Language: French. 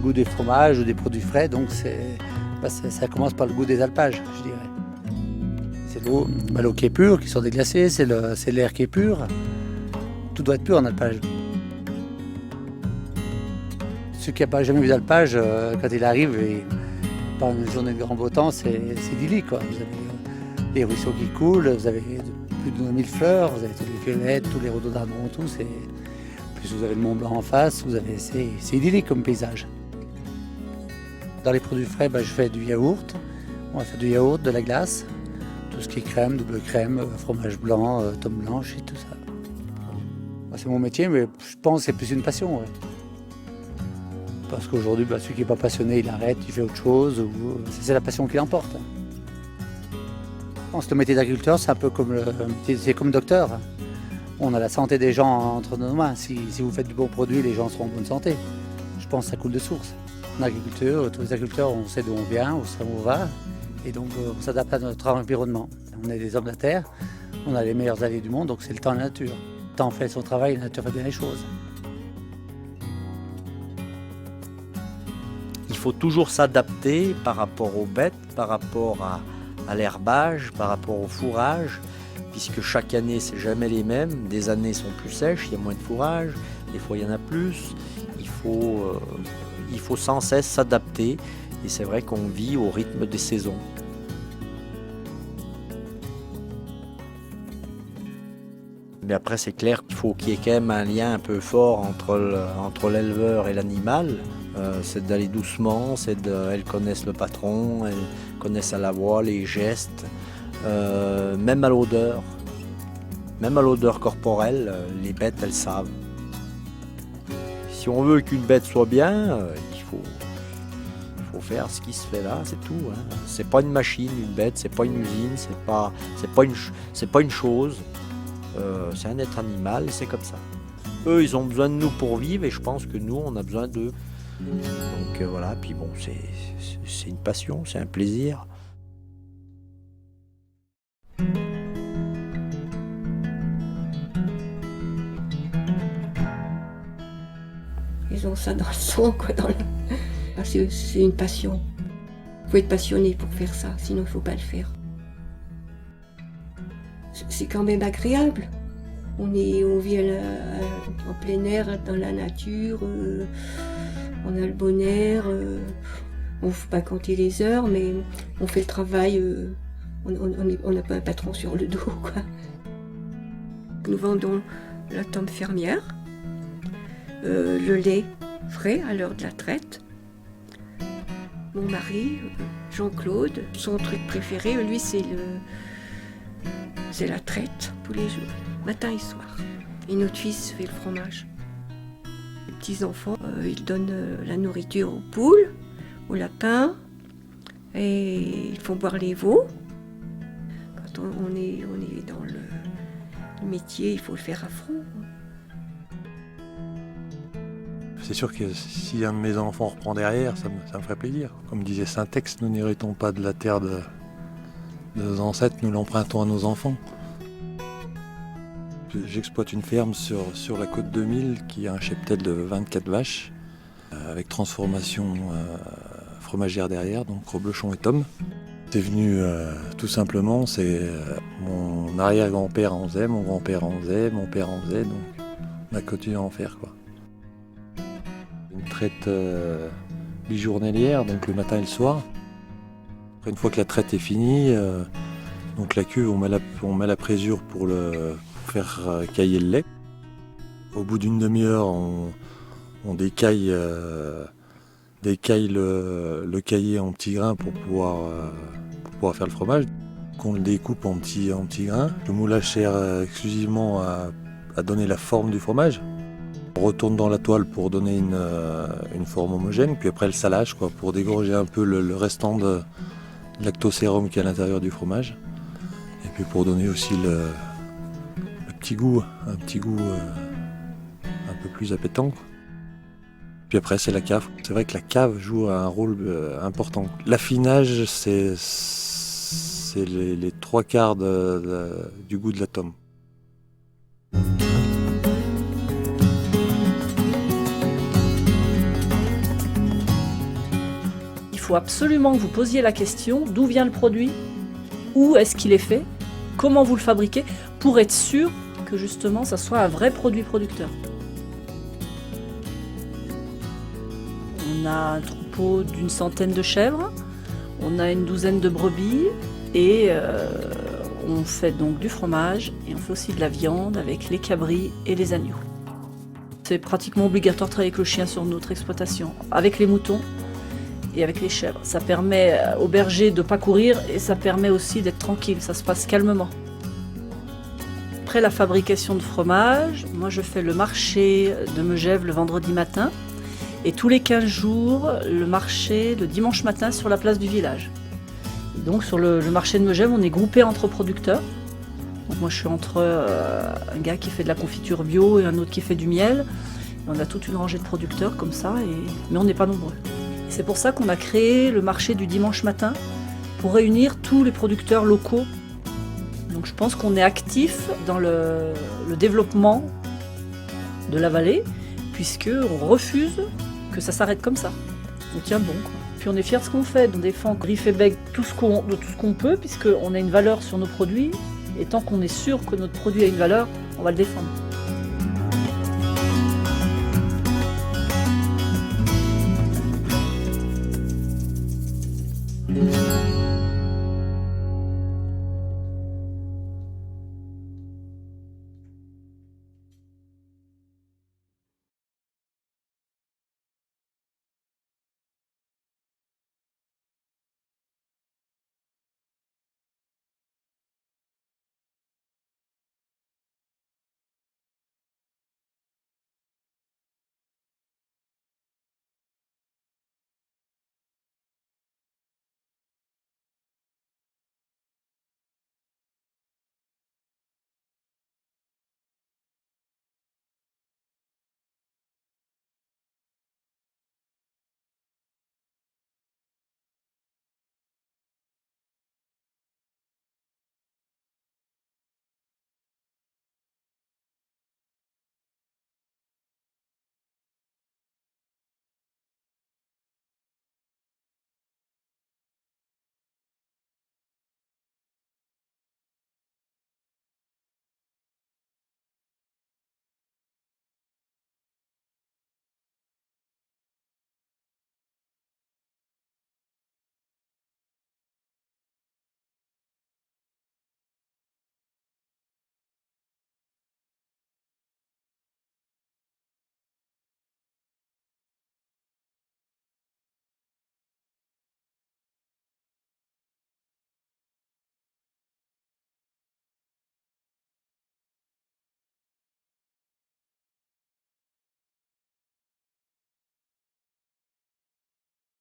goût des fromages ou des produits frais, donc ça commence par le goût des alpages, je dirais. C'est l'eau qui est pure, qui sort des glaciers, c'est l'air qui est pur. Tout doit être pur en alpage. Ceux qui n'ont jamais vu d'alpage, quand il arrive, par une journée de grand beau temps, c'est idyllique, quoi. Vous avez les ruisseaux qui coulent, vous avez plus de 1000 fleurs, vous avez toutes les violettes, tous les rhododendrons, tout. Puis vous avez le Mont Blanc en face, c'est idyllique comme paysage. Dans les produits frais, je fais du yaourt. On va faire du yaourt, de la glace, tout ce qui est crème, double crème, fromage blanc, tome blanche et tout ça. C'est mon métier, mais je pense que c'est plus une passion. Ouais. Parce qu'aujourd'hui, celui qui n'est pas passionné, il arrête, il fait autre chose. C'est la passion qui l'emporte. Je pense que le métier d'agriculteur, c'est un peu comme c'est comme docteur. On a la santé des gens entre nos mains. Si vous faites du bon produit, les gens seront en bonne santé. Je pense que ça coule de source. En agriculture, tous les agriculteurs, on sait d'où on vient, où on va. Et donc, on s'adapte à notre environnement. On est des hommes de la terre, on a les meilleurs alliés du monde, donc c'est le temps et la nature. Le temps fait son travail, la nature fait bien les choses. Il faut toujours s'adapter par rapport aux bêtes, par rapport à l'herbage, par rapport au fourrage, puisque chaque année, c'est jamais les mêmes. Des années sont plus sèches, il y a moins de fourrage, des fois il y en a plus. Il faut sans cesse s'adapter, et c'est vrai qu'on vit au rythme des saisons. Mais après, c'est clair qu'il faut qu'il y ait quand même un lien un peu fort entre l'éleveur et l'animal. C'est d'aller doucement, elles connaissent le patron, elles connaissent à la voix, les gestes, même à l'odeur. Même à l'odeur corporelle, les bêtes, elles savent. Si on veut qu'une bête soit bien, il faut faire ce qui se fait là, c'est tout. Hein. C'est pas une machine, une bête, c'est pas une usine, c'est pas une chose. C'est un être animal et c'est comme ça. Eux, ils ont besoin de nous pour vivre et je pense que nous, on a besoin d'eux. Donc voilà, puis bon, c'est une passion, c'est un plaisir. Ils ont ça dans le sang, quoi. C'est une passion. Il faut être passionné pour faire ça, sinon il ne faut pas le faire. C'est quand même agréable. On vit en plein air, dans la nature, on a le bon air, on ne faut pas compter les heures, mais on fait le travail, on n'a pas un patron sur le dos, quoi. Nous vendons la tome fermière, le lait frais à l'heure de la traite. Mon mari, Jean-Claude, son truc préféré, lui, c'est la traite tous les jours, matin et soir. Et notre fils fait le fromage. Les petits-enfants, ils donnent la nourriture aux poules, aux lapins, et ils font boire les veaux. Quand on est dans le métier, il faut le faire à fond. C'est sûr que si un de mes enfants reprend derrière, ça me ferait plaisir. Comme disait Saint-Ex, nous n'héritons pas de la terre de nos ancêtres, nous l'empruntons à nos enfants. J'exploite une ferme sur la côte 2000 qui a un cheptel de 24 vaches avec transformation fromagère derrière, donc reblochon et tome. C'est venu tout simplement, c'est mon arrière-grand-père en faisait, mon grand-père en faisait, mon père en faisait, donc on a continué à en faire, quoi. Une traite bijournalière, donc le matin et le soir. Après, une fois que la traite est finie, donc la cuve, on met la présure pour faire cailler le lait. Au bout d'une demi-heure, on décaille le caillé en petits grains pour pouvoir faire le fromage. On le découpe en petits grains. Le moulage sert exclusivement à donner la forme du fromage. On retourne dans la toile pour donner une forme homogène, puis après le salage, quoi, pour dégorger un peu le restant de lactosérum qui est à l'intérieur du fromage. Et puis pour donner aussi le petit goût, un peu plus appétant. Puis après c'est la cave. C'est vrai que la cave joue un rôle important. L'affinage, c'est les 3/4 du goût de la tome. faut absolument que vous posiez la question d'où vient le produit, où est-ce qu'il est fait, comment vous le fabriquez, pour être sûr que justement ça soit un vrai produit producteur. On a un troupeau d'une centaine de chèvres, on a une douzaine de brebis et on fait donc du fromage et on fait aussi de la viande avec les cabris et les agneaux. C'est pratiquement obligatoire de travailler avec le chien sur notre exploitation, avec les moutons et avec les chèvres. Ça permet aux bergers de ne pas courir et ça permet aussi d'être tranquille, ça se passe calmement. Après la fabrication de fromage, moi je fais le marché de Megève le vendredi matin et tous les 15 jours le marché le dimanche matin sur la place du village. Donc sur le marché de Megève, on est groupé entre producteurs. Donc moi je suis entre un gars qui fait de la confiture bio et un autre qui fait du miel. Et on a toute une rangée de producteurs comme ça, mais on n'est pas nombreux. C'est pour ça qu'on a créé le marché du dimanche matin pour réunir tous les producteurs locaux. Donc je pense qu'on est actif dans le développement de la vallée, puisqu'on refuse que ça s'arrête comme ça. On tient bon, quoi. Puis on est fiers de ce qu'on fait, on défend griffe et bec tout ce qu'on peut, puisqu'on a une valeur sur nos produits, et tant qu'on est sûr que notre produit a une valeur, on va le défendre.